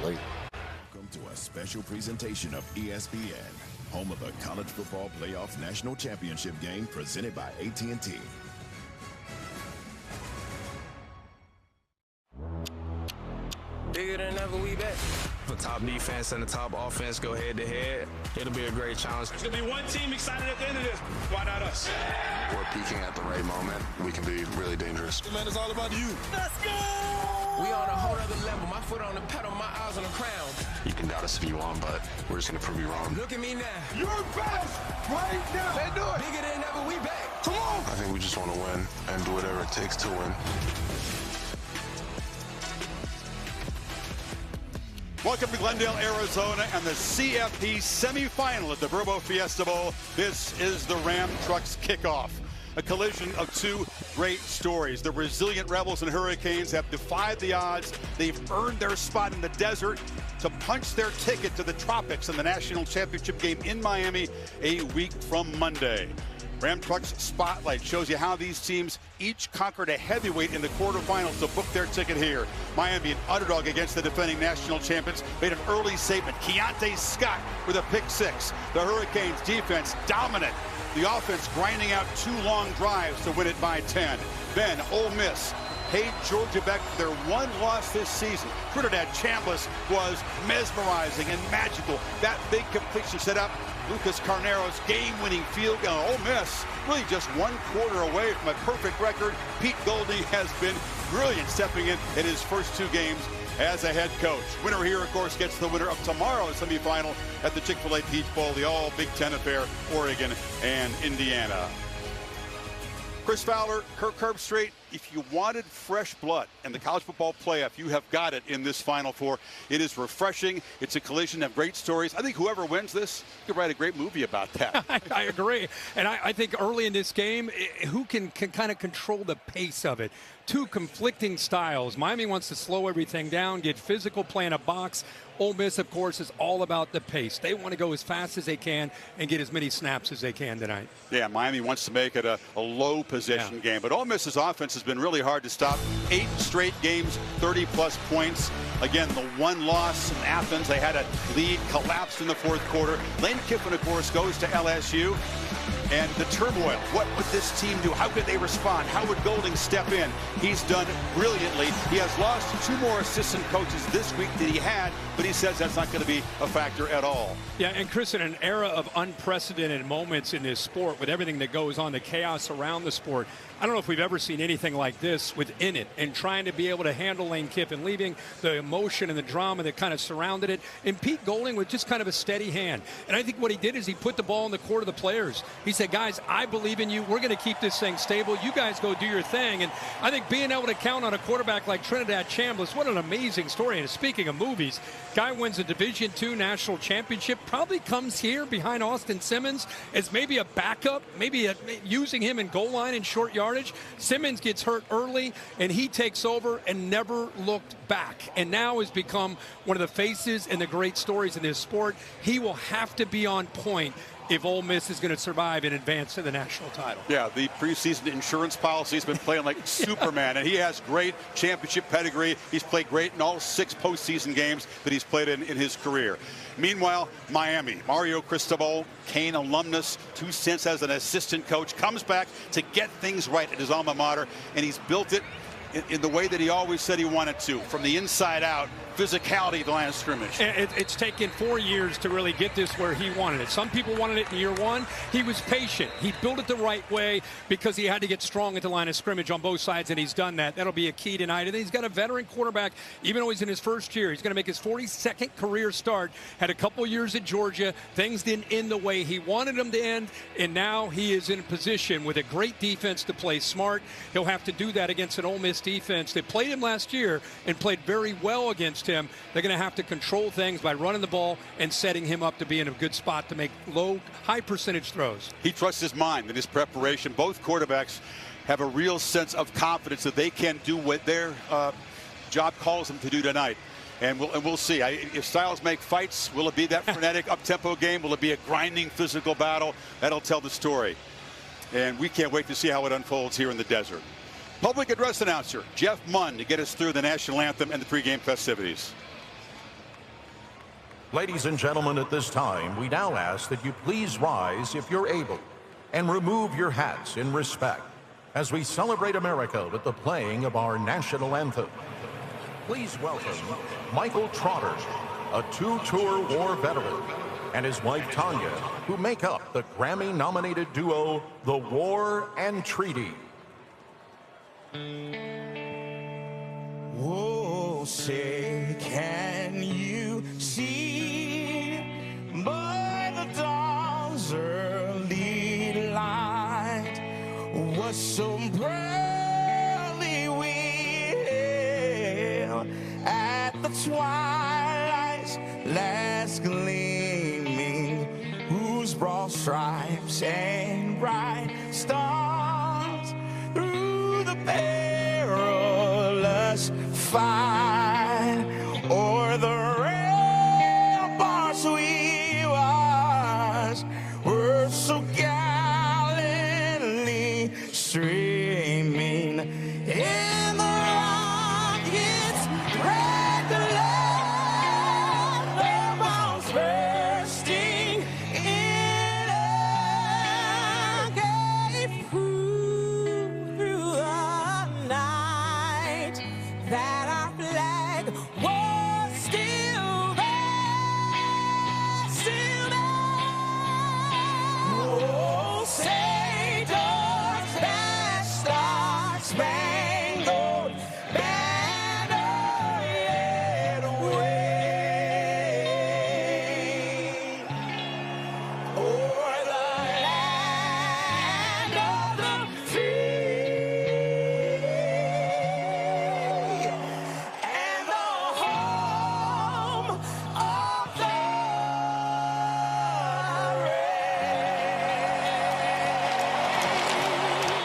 early. Welcome to a special presentation of ESPN, home of the College Football Playoff National Championship game presented by AT&T. Bigger than ever, we back. The top defense and the top offense go head-to-head. It'll be a great challenge. There's going to be one team excited at the end of this. Why not us? We're peaking at the right moment. We can be really dangerous. Man, it's all about you. Let's go! We on a whole other level. My foot on the pedal, my eyes on the crown. You can doubt us if you want, but we're just going to prove you wrong. Look at me now. You're best right now. Let's do it. Bigger than ever, we back. Come on. I think we just want to win and do whatever it takes to win. Welcome to Glendale, Arizona, and the CFP semifinal at the Verbo Fiesta Bowl. This is the Ram Trucks kickoff. A collision of two great stories. The resilient Rebels and Hurricanes have defied the odds. They've earned their spot in the desert to punch their ticket to the tropics in the national championship game in Miami a week from Monday. Ram Trucks Spotlight shows you how these teams each conquered a heavyweight in the quarterfinals to book their ticket here. Miami, an underdog against the defending national champions, made an early statement. Keontae Scott with a pick six. The Hurricanes defense dominant. The offense grinding out two long drives to win it by 10. Then Ole Miss paid Georgia back for their one loss this season. Trinidad Chambliss was mesmerizing and magical. That big completion set up Lucas Carnero's game-winning field goal. Ole Miss really just 1 quarter away from a perfect record. Pete Golding has been brilliant stepping in his first 2 games as a head coach. Winner here, of course, gets the winner of tomorrow's semifinal at the Chick-fil-A Peach Bowl, the all-Big Ten affair, Oregon and Indiana. Chris Fowler, Kirk Herbstreit, if you wanted fresh blood in the college football playoff, you have got it in this Final Four. It is refreshing. It's a collision of great stories. I think whoever wins this could write a great movie about that. I agree. And I think early in this game, who can kind of control the pace of it? Two conflicting styles. Miami wants to slow everything down, get physical, play in a box. Ole Miss, of course, is all about the pace. They want to go as fast as they can and get as many snaps as they can tonight. Yeah, Miami wants to make it a low possession game. But Ole Miss's offense has been really hard to stop. 8 straight games, 30-plus points. Again, the one loss in Athens, they had a lead, collapsed in the fourth quarter. Lane Kiffin, of course, goes to LSU. And the turmoil, what would this team do? How could they respond? How would Golding step in? He's done brilliantly. He has lost 2 more assistant coaches this week than he had, but he says that's not going to be a factor at all. Yeah, and Chris, in an era of unprecedented moments in this sport, with everything that goes on, the chaos around the sport, I don't know if we've ever seen anything like this within it, and trying to be able to handle Lane Kiffin, leaving the emotion and the drama that kind of surrounded it, and Pete Golding with just kind of a steady hand. And I think what he did is he put the ball in the court of the players. He said, guys, I believe in you. We're going to keep this thing stable. You guys go do your thing. And I think being able to count on a quarterback like Trinidad Chambliss, what an amazing story. And speaking of movies, guy wins a Division II national championship, probably comes here behind Austin Simmons as maybe a backup, maybe using him in goal line and short yardage. Simmons gets hurt early, and he takes over and never looked back. And now has become one of the faces and the great stories in this sport. He will have to be on point if Ole Miss is going to survive and advance to the national title. Yeah, the preseason insurance policy has been playing like Superman, and he has great championship pedigree. He's played great in all 6 postseason games that he's played in his career. Meanwhile, Miami, Mario Cristobal, Kane alumnus, 2 stints as an assistant coach, comes back to get things right at his alma mater, and he's built it in the way that he always said he wanted to, from the inside out, physicality at the line of scrimmage. It's taken 4 years to really get this where he wanted it. Some people wanted it in year 1. He was patient. He built it the right way because he had to get strong at the line of scrimmage on both sides, and he's done that. That'll be a key tonight. And then he's got a veteran quarterback, even though he's in his first year. He's going to make his 42nd career start. Had a couple years at Georgia. Things didn't end the way he wanted them to end, and now he is in a position with a great defense to play smart. He'll have to do that against an Ole Miss defense that played him last year and played very well against him. They're going to have to control things by running the ball and setting him up to be in a good spot to make high percentage throws. He trusts his mind and his preparation. Both quarterbacks have a real sense of confidence that they can do what their job calls them to do tonight. And we'll see. If styles make fights, will it be that frenetic up-tempo game? Will it be a grinding physical battle? That'll tell the story. And we can't wait to see how it unfolds here in the desert. Public address announcer Jeff Munn to get us through the national anthem and the pregame festivities. Ladies and gentlemen, at this time, we now ask that you please rise if you're able and remove your hats in respect as we celebrate America with the playing of our national anthem. Please welcome Michael Trotter, a two-tour war veteran, and his wife Tanya, who make up the Grammy-nominated duo, The War and Treaty. Oh, say, can you see by the dawn's early light what so proudly we hailed at the twilight's last gleaming, whose broad stripes and bright stars through the perilous fight o'er the ramparts we watched were so gallantly streaming in the rockets' red glare, their bombs bursting in air gave proof through the night that our flag was still there, still there. Oh, say does that star-spangled banner yet wave o'er the land of the free and the home of the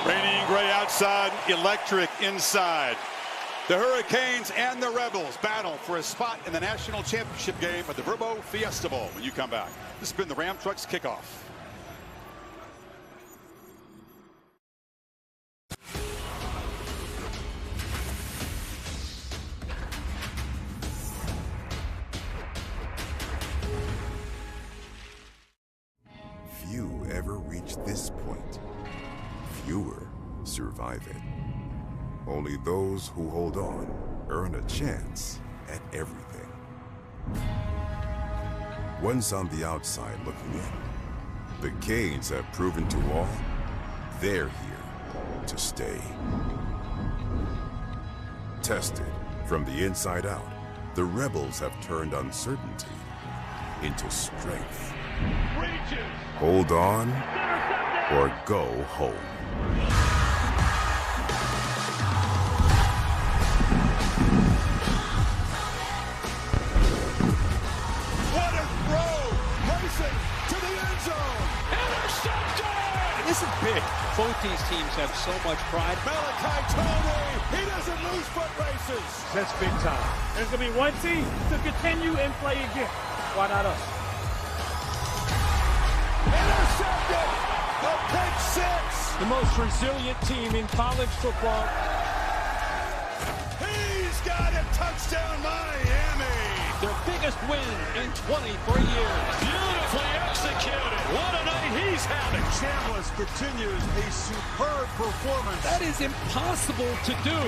Rainy and gray outside, electric inside. The Hurricanes and the Rebels battle for a spot in the national championship game at the Verbo Fiesta Bowl when you come back. This has been the Ram Trucks kickoff. Few ever reach this point. Fewer survive it. Only those who hold on earn a chance at everything. Once on the outside looking in, the Canes have proven to all they're here to stay. Tested from the inside out, the Rebels have turned uncertainty into strength. Hold on or go home. What a throw! Racing to the end zone. Intercepted! This is big. Both these teams have so much pride. Malachi Tony, he doesn't lose foot races. That's big time. There's going to be one team to continue and play again. Why not us? Intercepted! A pick six! The most resilient team in college football. He's got a touchdown, Miami! Their biggest win in 23 years. Beautifully executed. What a night he's having. Chambliss continues a superb performance. That is impossible to do.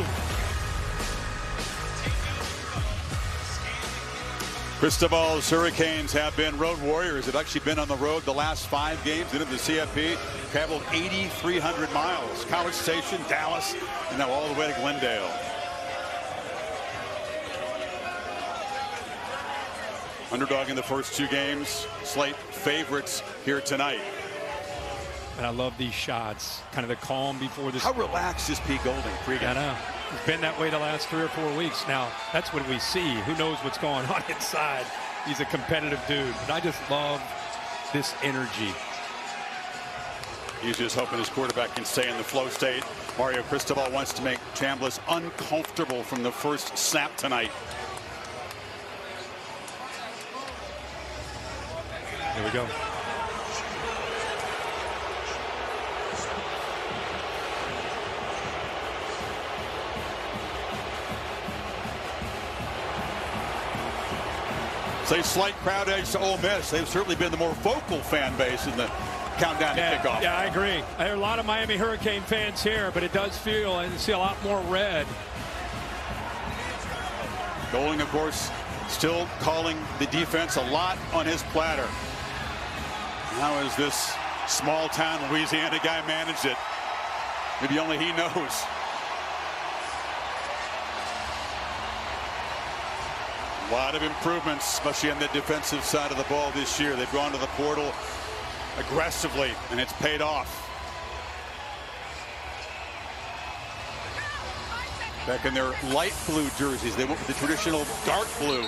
Cristobal's Hurricanes have been road warriors. They've actually been on the road the last 5 games into the CFP. Traveled 8,300 miles. College Station, Dallas, and now all the way to Glendale. Underdog in the first 2 games. Slate favorites here tonight. And I love these shots. Kind of the calm before this. How relaxed is Pete Golding pregame? I know. It's been that way the last 3 or 4 weeks. Now, that's what we see. Who knows what's going on inside? He's a competitive dude. But I just love this energy. He's just hoping his quarterback can stay in the flow state. Mario Cristobal wants to make Chambliss uncomfortable from the first snap tonight. Here we go. It's a slight crowd edge to Ole Miss. They've certainly been the more vocal fan base in the countdown to kickoff. Yeah, I agree. I hear a lot of Miami Hurricane fans here, but it does feel, I see a lot more red. Golding, of course, still calling the defense a lot on his platter. How has this small town Louisiana guy managed it? Maybe only he knows. A lot of improvements, especially on the defensive side of the ball this year. They've gone to the portal aggressively, and it's paid off. Back in their light blue jerseys, they went with the traditional dark blue.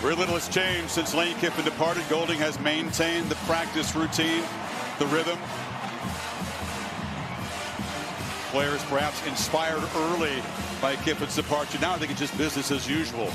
Very little has changed since Lane Kiffin departed. Golding has maintained the practice routine, the rhythm. Players perhaps inspired early by Kiffin's departure. Now I think it's just business as usual.